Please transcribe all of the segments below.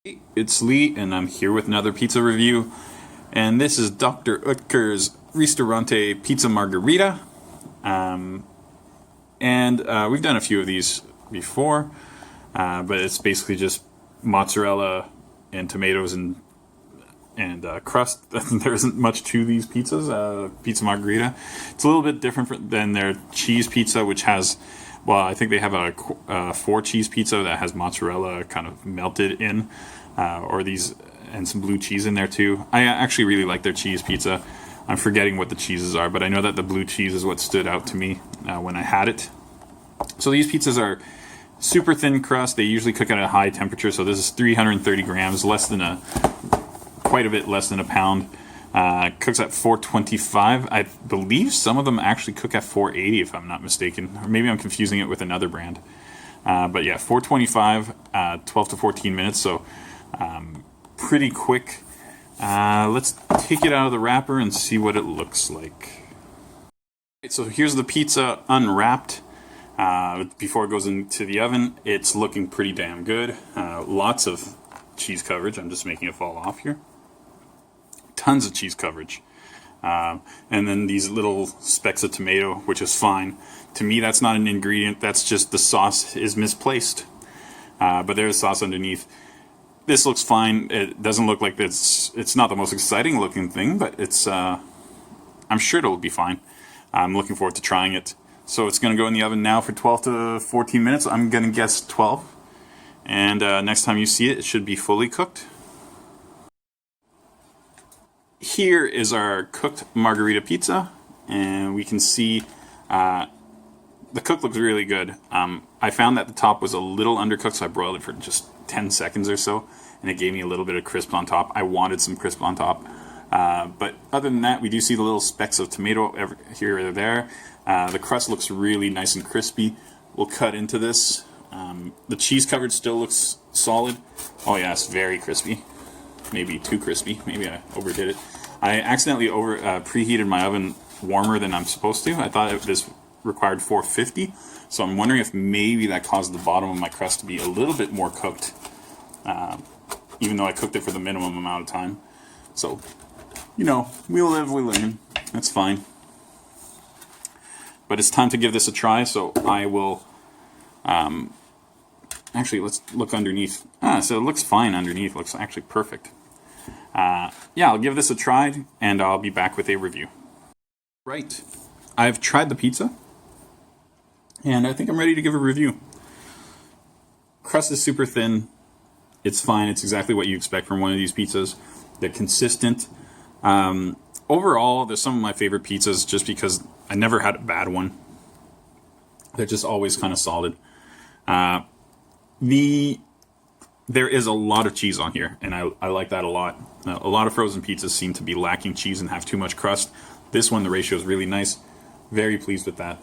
Hey, it's Lee, and I'm here with another pizza review. And this is Dr. Utker's Ristorante Pizza Margherita. We've done a few of these before, but it's basically just mozzarella and tomatoes and crust. There isn't much to these pizzas. Pizza Margherita. It's a little bit different than their cheese pizza, which has, well, I think they have a 4 cheese pizza that has mozzarella kind of melted in, and some blue cheese in there too. I actually really like their cheese pizza. I'm forgetting what the cheeses are, but I know that the blue cheese is what stood out to me when I had it. So these pizzas are super thin crust. They usually cook at a high temperature. So this is 330 grams, quite a bit less than a pound. Cooks at 425. I believe some of them actually cook at 480, if I'm not mistaken. Or maybe I'm confusing it with another brand. But yeah, 425, 12 to 14 minutes. So pretty quick. Let's take it out of the wrapper and see what it looks like. So here's the pizza unwrapped before it goes into the oven. It's looking pretty damn good. Lots of cheese coverage. I'm just making it fall off here. Tons of cheese coverage. And then these little specks of tomato, which is fine. To me, that's not an ingredient. That's just the sauce is misplaced. But there's sauce underneath. This looks fine. It doesn't look like it's not the most exciting looking thing, but it's I'm sure it'll be fine. I'm looking forward to trying it. So it's going to go in the oven now for 12 to 14 minutes. I'm going to guess 12. And next time you see it, it should be fully cooked. Here is our cooked margherita pizza, and we can see the cook looks really good. I found that the top was a little undercooked, so I broiled it for just 10 seconds or so, and it gave me a little bit of crisp on top. I wanted some crisp on top. But other than that, we do see the little specks of tomato here or there. The crust looks really nice and crispy. We'll cut into this. The cheese coverage still looks solid. Oh yeah, it's very crispy. Maybe too crispy. Maybe I overdid it. I accidentally preheated my oven warmer than I'm supposed to. I thought this required 450, so I'm wondering if maybe that caused the bottom of my crust to be a little bit more cooked, even though I cooked it for the minimum amount of time. So, you know, we live, we learn. That's fine. But it's time to give this a try, so I will... Actually, let's look underneath. So it looks fine underneath. Looks actually perfect. Yeah, I'll give this a try, and I'll be back with a review. Right. I've tried the pizza, and I think I'm ready to give a review. Crust is super thin. It's fine. It's exactly what you expect from one of these pizzas. They're consistent. Overall, they're some of my favorite pizzas just because I never had a bad one. They're just always kind of solid. There is a lot of cheese on here, and I like that a lot. A lot of frozen pizzas seem to be lacking cheese and have too much crust. This one, the ratio is really nice. Very pleased with that.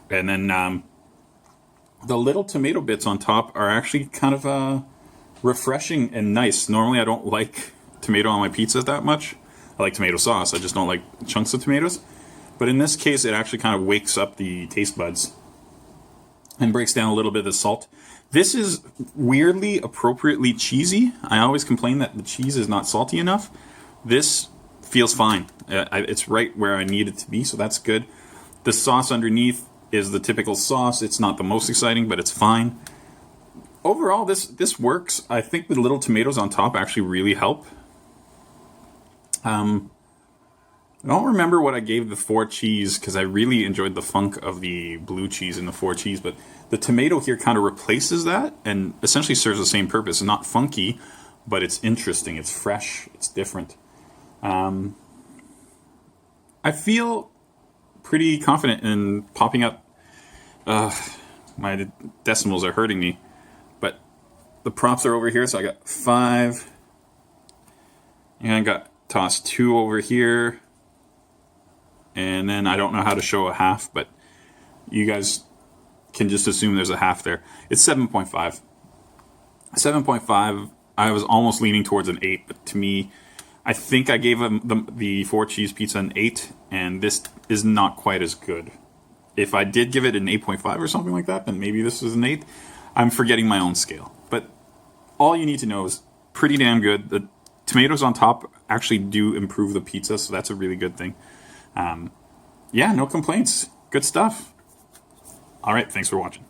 And then the little tomato bits on top are actually kind of refreshing and nice. Normally I don't like tomato on my pizza that much. I like tomato sauce. I just don't like chunks of tomatoes. But in this case, it actually kind of wakes up the taste buds and breaks down a little bit of the salt. This is weirdly, appropriately cheesy. I always complain that the cheese is not salty enough. This feels fine. It's right where I need it to be, so that's good. The sauce underneath is the typical sauce. It's not the most exciting, but it's fine. Overall, this works. I think the little tomatoes on top actually really help. I don't remember what I gave the 4 cheese because I really enjoyed the funk of the blue cheese in the 4 cheese, but the tomato here kind of replaces that and essentially serves the same purpose. It's not funky, but it's interesting. It's fresh. It's different. I feel pretty confident in popping up. My decimals are hurting me, but the props are over here, so I got 5, and I got tossed 2 over here. And then I don't know how to show a half, but you guys can just assume there's a half there. It's 7.5. 7.5, I was almost leaning towards an 8, but to me, I think I gave the 4 cheese pizza an 8, and this is not quite as good. If I did give it an 8.5 or something like that, then maybe this is an 8. I'm forgetting my own scale. But all you need to know is pretty damn good. The tomatoes on top actually do improve the pizza, so that's a really good thing. Yeah, no complaints. Good stuff. All right, thanks for watching.